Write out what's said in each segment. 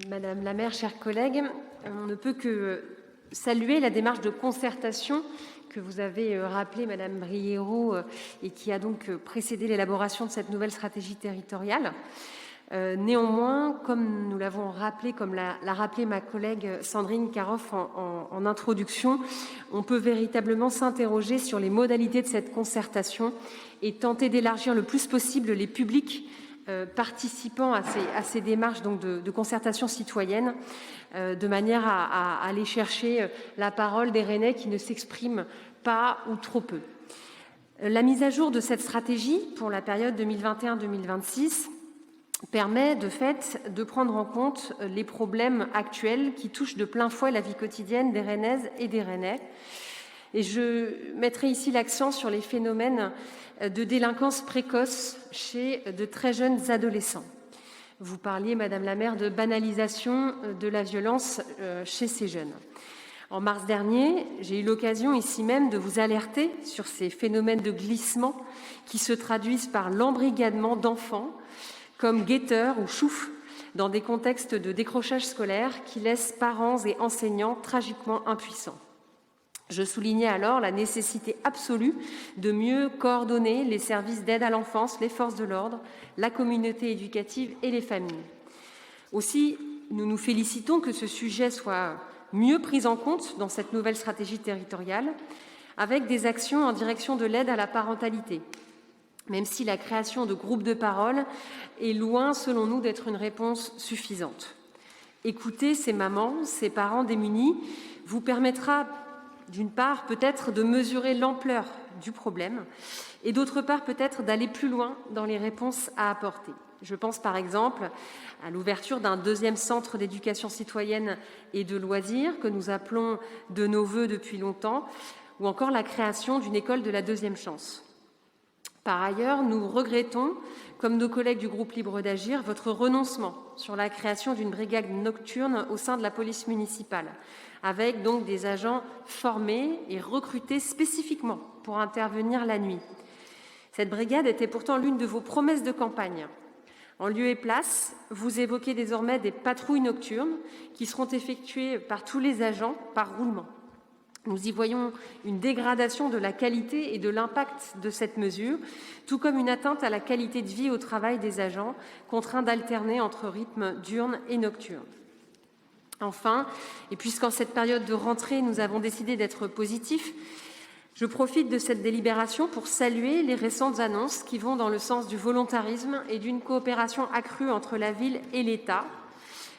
Madame la maire, chers collègues, on ne peut que saluer la démarche de concertation que vous avez rappelée, Madame Briérot, et qui a donc précédé l'élaboration de cette nouvelle stratégie territoriale. Néanmoins, comme nous l'avons rappelé, comme l'a rappelé ma collègue Sandrine Karoff en introduction, on peut véritablement s'interroger sur les modalités de cette concertation et tenter d'élargir le plus possible les publics participant à ces démarches donc de concertation citoyenne, de manière à aller chercher la parole des Rennais qui ne s'expriment pas ou trop peu. La mise à jour de cette stratégie pour la période 2021-2026 permet de fait de prendre en compte les problèmes actuels qui touchent de plein fouet la vie quotidienne des Rennaises et des Rennais. Et je mettrai ici l'accent sur les phénomènes de délinquance précoce chez de très jeunes adolescents. Vous parliez, Madame la maire, de banalisation de la violence chez ces jeunes. En mars dernier, j'ai eu l'occasion ici même de vous alerter sur ces phénomènes de glissement qui se traduisent par l'embrigadement d'enfants comme guetteurs ou choufs dans des contextes de décrochage scolaire qui laissent parents et enseignants tragiquement impuissants. Je soulignais alors la nécessité absolue de mieux coordonner les services d'aide à l'enfance, les forces de l'ordre, la communauté éducative et les familles. Aussi, nous nous félicitons que ce sujet soit mieux pris en compte dans cette nouvelle stratégie territoriale, avec des actions en direction de l'aide à la parentalité, même si la création de groupes de parole est loin, selon nous, d'être une réponse suffisante. Écouter ces mamans, ces parents démunis, vous permettra d'une part, peut-être de mesurer l'ampleur du problème et d'autre part, peut-être d'aller plus loin dans les réponses à apporter. Je pense par exemple à l'ouverture d'un deuxième centre d'éducation citoyenne et de loisirs que nous appelons de nos vœux depuis longtemps, ou encore la création d'une école de la deuxième chance. Par ailleurs, nous regrettons, comme nos collègues du groupe Libre d'Agir, votre renoncement sur la création d'une brigade nocturne au sein de la police municipale, avec donc des agents formés et recrutés spécifiquement pour intervenir la nuit. Cette brigade était pourtant l'une de vos promesses de campagne. En lieu et place, vous évoquez désormais des patrouilles nocturnes qui seront effectuées par tous les agents par roulement. Nous y voyons une dégradation de la qualité et de l'impact de cette mesure, tout comme une atteinte à la qualité de vie au travail des agents, contraints d'alterner entre rythme diurne et nocturne. Enfin, et puisqu'en cette période de rentrée, nous avons décidé d'être positifs, je profite de cette délibération pour saluer les récentes annonces qui vont dans le sens du volontarisme et d'une coopération accrue entre la ville et l'État,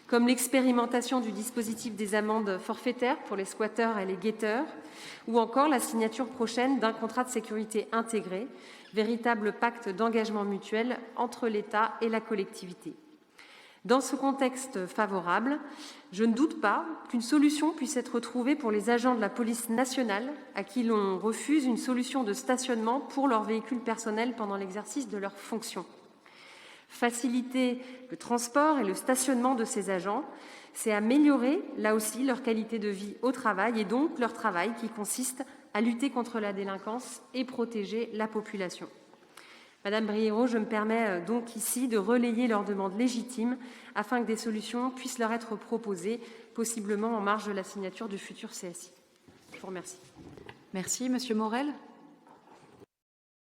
comme l'expérimentation du dispositif des amendes forfaitaires pour les squatteurs et les guetteurs, ou encore la signature prochaine d'un contrat de sécurité intégré, véritable pacte d'engagement mutuel entre l'État et la collectivité. Dans ce contexte favorable, je ne doute pas qu'une solution puisse être trouvée pour les agents de la police nationale à qui l'on refuse une solution de stationnement pour leur véhicule personnel pendant l'exercice de leurs fonctions. Faciliter le transport et le stationnement de ces agents, c'est améliorer, là aussi, leur qualité de vie au travail et donc leur travail qui consiste à lutter contre la délinquance et protéger la population. Madame Briérot, je me permets donc ici de relayer leurs demandes légitimes afin que des solutions puissent leur être proposées, possiblement en marge de la signature du futur CSI. Je vous remercie. Merci. Monsieur Morel.